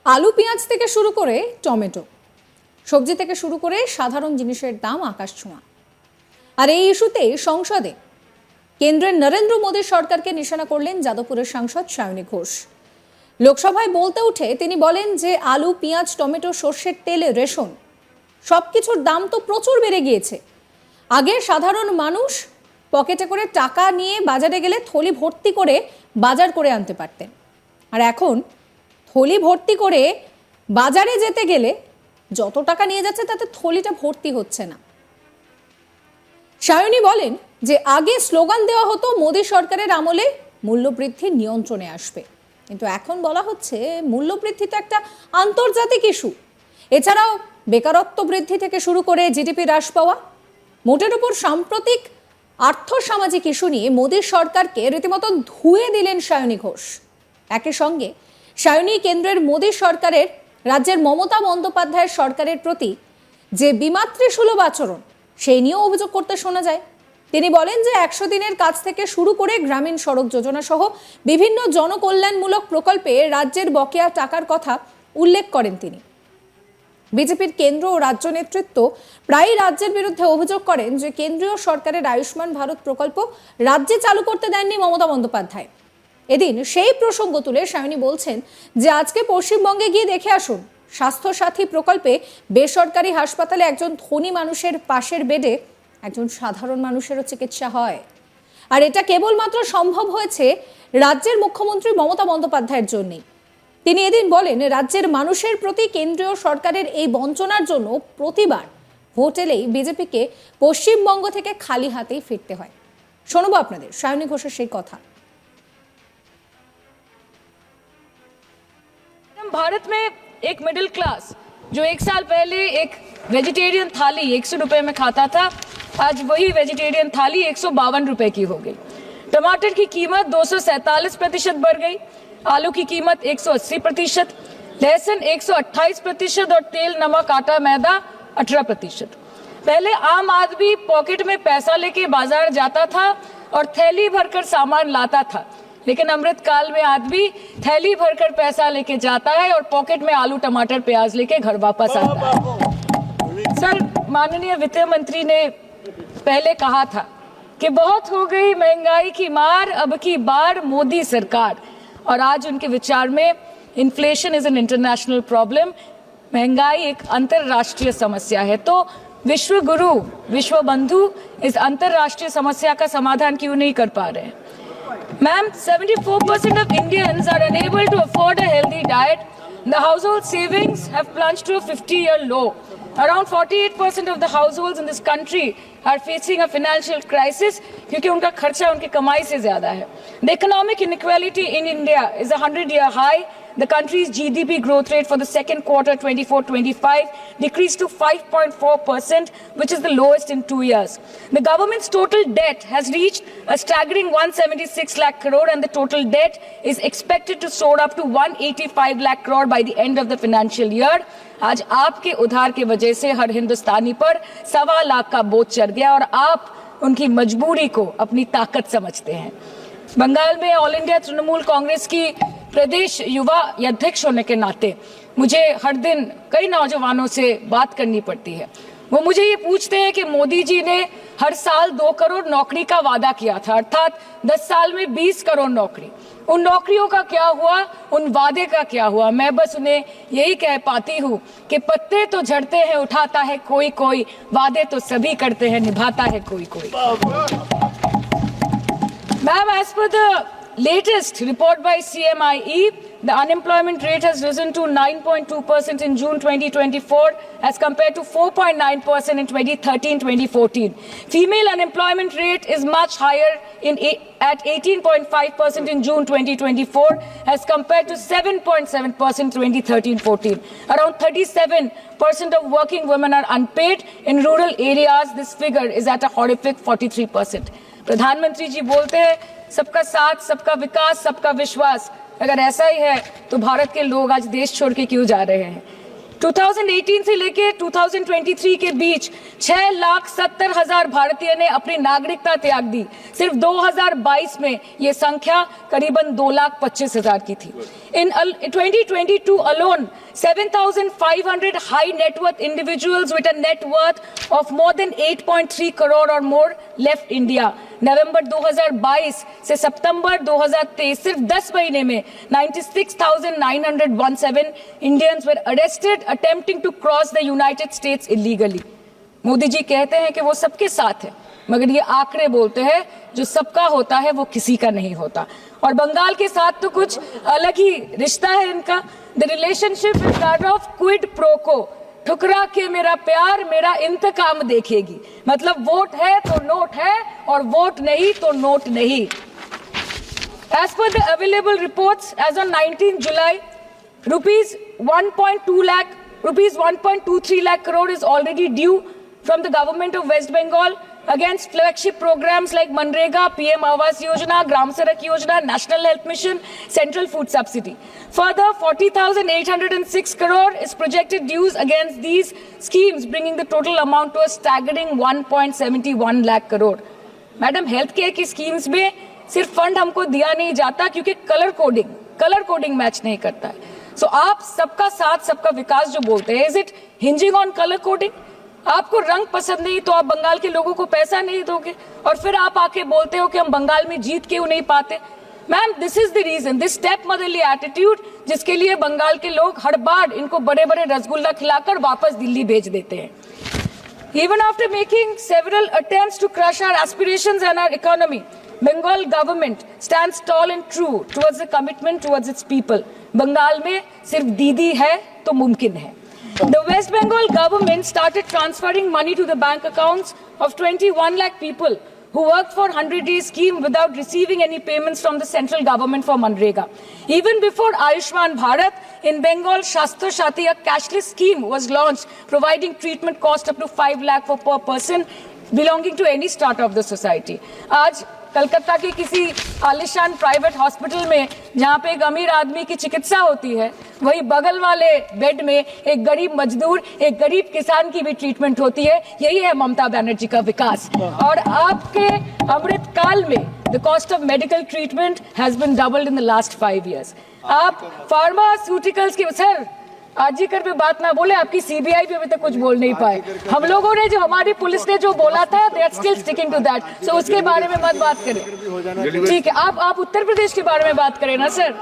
আলু পেঁয়াজ থেকে শুরু করে টমেটো, সবজি থেকে শুরু করে সাধারণ জিনিসের দাম আকাশ ছোঁয়া। আর এই ইস্যুতে সংসদে কেন্দ্রের নরেন্দ্র মোদী সরকারকে নিশানা করলেন যাদবপুরের সাংসদ সায়নী ঘোষ। লোকসভায় বলতে উঠে তিনি বলেন যে আলু পেঁয়াজ টমেটো সর্ষের তেলে রেশন সবকিছুর দাম তো প্রচুর বেড়ে গিয়েছে। আগে সাধারণ মানুষ পকেটে করে টাকা নিয়ে বাজারে গেলে থলি ভর্তি করে বাজার করে আনতে পারতেন, আর এখন থলি ভর্তি করে বাজারে যেতে গেলে যত টাকা নিয়ে যাচ্ছে তাতে থলিটা ভর্তি হচ্ছে না। সায়নী বলেন যে আগে স্লোগান দেওয়া হতো মোদী সরকারের আমলে মূল্যবৃদ্ধি নিয়ন্ত্রণে আসবে, কিন্তু এখন বলা হচ্ছে মূল্যবৃদ্ধি তো একটা আন্তর্জাতিক ইস্যু। এছাড়াও বেকারত্ব বৃদ্ধি থেকে শুরু করে জিডিপি হ্রাস পাওয়া, মোটের উপর সাম্প্রতিক আর্থসামাজিক ইস্যু নিয়ে মোদী সরকারকে রীতিমতো ধুয়ে দিলেন সায়নী ঘোষ। একই সঙ্গে সায়নী কেন্দ্রের মোদী সরকারের রাজ্যের মমতা বন্দ্যোপাধ্যায়ের সরকারের প্রতি যে বিমাতৃসুলভ আচরণ সেই নিয়েও অভিযোগ করতে শোনা যায়। তিনি বলেন যে 100 দিনের কাজ থেকে শুরু করে গ্রামীণ সড়ক যোজনা সহ বিভিন্ন জনকল্যাণমূলক প্রকল্পে রাজ্যের বকেয়া টাকার কথা উল্লেখ করেন তিনি। বিজেপির কেন্দ্র ও রাজ্য নেতৃত্ব প্রায়ই রাজ্যের বিরুদ্ধে অভিযোগ করেন যে কেন্দ্রীয় সরকারের আয়ুষ্মান ভারত প্রকল্প রাজ্যে চালু করতে দেননি মমতা বন্দ্যোপাধ্যায়। এদিন সেই প্রসঙ্গ তুলে সায়নী বলছেন যে আজকে পশ্চিমবঙ্গে গিয়ে দেখে আসুন, স্বাস্থ্য সাথী প্রকল্পে বেসরকারি হাসপাতালে একজন ধনী মানুষের পাশের বেডে একজন সাধারণ মানুষেরও চিকিৎসা হয়। আর এটা কেবলমাত্র সম্ভব হয়েছে রাজ্যের মুখ্যমন্ত্রী মমতা বন্দ্যোপাধ্যায়ের জন্যই। তিনি এদিন বলেন রাজ্যের মানুষের প্রতি কেন্দ্রীয় সরকারের এই বঞ্চনার জন্য প্রতিবার ভোট এলেই বিজেপিকে পশ্চিমবঙ্গ থেকে খালি হাতেই ফিরতে হয়। শোনাবো আপনাদের সায়নী ঘোষের সেই কথা। भारत में एक मिडिल क्लास जो 1 साल पहले एक वेजिटेरियन थाली 100 रुपए में खाता था, आज वही वेजिटेरियन थाली 152 रुपए की हो गई। टमाटर की कीमत 247% बढ़ गई, आलू की कीमत 180%, लहसुन 128% और तेल नमक आटा मैदा 18%। पहले आम आदमी पॉकेट में पैसा लेके बाजार जाता था और थैली भरकर सामान लाता था, लेकिन अमृत काल में आदमी थैली भरकर पैसा लेके जाता है और पॉकेट में आलू टमाटर प्याज लेके घर वापस आता है। सर, माननीय वित्त मंत्री ने पहले कहा था कि बहुत हो गई महंगाई की मार, अब की बार मोदी सरकार। और आज उनके विचार में inflation is an international problem, महंगाई एक अंतरराष्ट्रीय समस्या है। तो विश्व गुरु विश्व बंधु इस अंतरराष्ट्रीय समस्या का समाधान क्यों नहीं कर पा रहे हैं? Ma'am, 74% of Indians are unable to afford a healthy diet. The household savings have plunged to a 50-year low. Around 48% of the households in this country are facing a financial crisis क्योंकि उनका खर्चा उनकी कमाई से ज्यादा है. The economic inequality in India is a 100-year high. The country's GDP growth rate for the second quarter 24-25 decreased to 5.4%, which is the lowest in 2 years. The government's total debt has reached a staggering 176 lakh crore, and the total debt is expected to soar up to 185 lakh crore by the end of the financial year. आज आपके उधार की वजह से हर हिंदुस्तानी पर 1.25 लाख का बोझ चढ़ गया और आप उनकी मजबूरी को अपनी ताकत समझते हैं। बंगाल में ऑल इंडिया तृणमूल कांग्रेस की प्रदेश युवा अध्यक्ष होने के नाते मुझे हर दिन कई नौजवानों से बात करनी पड़ती है। वो मुझे ये पूछते हैं कि मोदी जी ने हर साल 2 करोड़ नौकरी का वादा किया था, अर्थात 10 साल में 20 करोड़ नौकरी। उन नौकरियों का क्या हुआ, उन वादे का क्या हुआ? मैं बस उन्हें यही कह पाती हूँ कि पत्ते तो झड़ते हैं उठाता है कोई कोई, वादे तो सभी करते हैं निभाता है कोई कोई। Ma'am, as per the latest report by CMIE, the unemployment rate has risen to 9.2% in June 2024 as compared to 4.9% in 2013-2014. Female unemployment rate is much higher at 18.5% in June 2024 as compared to 7.7% 2013-14. Around 37% of working women are unpaid. In rural areas, this figure is at a horrific 43%. प्रधानमंत्री जी बोलते हैं सबका साथ, सबका विकास, सबका विश्वास। अगर ऐसा ही है तो भारत के लोग आज देश छोड़ के क्यों जा रहे हैं? 2018 से लेके 2023 के बीच 6,70,000 भारतीय ने अपनी नागरिकता त्याग दी। सिर्फ 2022 में ये संख्या करीबन 2,25,000 की थी। In 2022 alone, 7,500 high net worth individuals with a net worth of more than 8.3 crore or more left India. नवंबर 2022 से सितंबर 2023 सिर्फ 10 महीने में 96,917 Indians were arrested attempting to cross the United States illegally. Modi ji कहते हैं कि वो सबके साथ है, मगर ये आंकड़े बोलते हैं जो सबका होता है वो किसी का नहीं होता। और बंगाल के साथ तो कुछ अलग ही रिश्ता है इनका। The relationship is that of quid pro को, ठुकरा के मेरा प्यार मेरा इंतकाम देखेगी। मतलब वोट है तो नोट है और वोट नहीं तो नोट नहीं। As per the available reports, as on 19 July, rupees 1.23 lakh crore is already due from the government of West Bengal against flagship programs like Manrega, PM Awas Yojana, Gram Sadak Yojana, National Health Mission, Central Food Subsidy. Further, 40,806 crore is projected dues against these schemes, bringing the total amount to a staggering 1.71 lakh crore. Madam, health care की schemes में सिर्फ fund हमको दिया नहीं जाता क्योंकि colour coding match नहीं करता है। सो आप सबका साथ सबका विकास जो बोलते हैं, is it hinging on colour coding? आपको रंग पसंद नहीं तो आप बंगाल के लोगों को पैसा नहीं दोगे और फिर आप आके बोलते हो कि हम बंगाल में जीत क्यों नहीं पाते। Ma'am, this is the reason, this stepmotherly attitude, जिसके लिए बंगाल के लोग हर बार इनको बड़े बड़े रसगुल्ला खिलाकर वापस दिल्ली भेज देते हैं। Even after making several attempts to crush our aspirations and our economy, Bengal government stands tall and true towards the commitment towards its people. Bengal में सिर्फ दीदी है तो मुमकिन है। The West Bengal government started transferring money to the bank accounts of 21 lakh people who worked for 100-day scheme without receiving any payments from the central government for Manrega. Even before Ayushman Bharat, in Bengal, Shastra Shati, a cashless scheme was launched, providing treatment cost up to 5 lakh for per person belonging to any strata of the society. आज कलकत्ता के किसी आलिशान private hospital में जहाँ पे एक अमीर आदमी की चिकित्सा होती है, वही बगल वाले बेड में एक गरीब मजदूर, एक गरीब किसान की भी ट्रीटमेंट होती है। यही है ममता बनर्जी का विकास। और आपके अमृत काल में the cost of medical treatment has been doubled in the last 5 years। आप फार्मास्यूटिकल्स के सर आरजीकर पे बात ना बोले, आपकी सीबीआई पे अभी तक कुछ बोल नहीं पाए। हम लोगों ने जो, हमारी पुलिस ने जो बोला था, they are still sticking to that. So उसके बारे में मत बात करें, ठीक है? आप उत्तर प्रदेश के बारे में बात करें ना sir.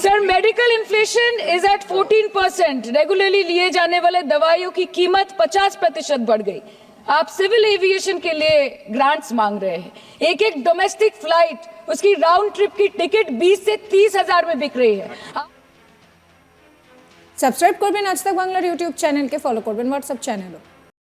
Sir, medical inflation is at 14%। Regularly लिए जाने वाले दवाइयों की कीमत 50% बढ़ गई। आप सिविल एविएशन के लिए ग्रांट्स मांग रहे हैं। एक एक डोमेस्टिक फ्लाइट, उसकी राउंड ट्रिप की टिकट 20 से 30,000 में बिक रही है। সাবস্ক্রাইব করবেন আজ তাক বাংলার ইউটিউব চ্যানেলকে, ফলো করবেন হোয়াটসঅ্যাপ চ্যানেলও।